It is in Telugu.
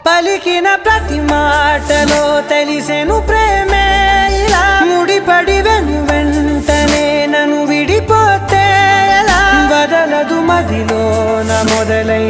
పలికిన ప్రతి మాటలో తెలిసెను ప్రేమే ఇలా ముడిపడి వెంటనే నన్ను విడిపోతే ఎలా బదలదు మదిలోన మొదలై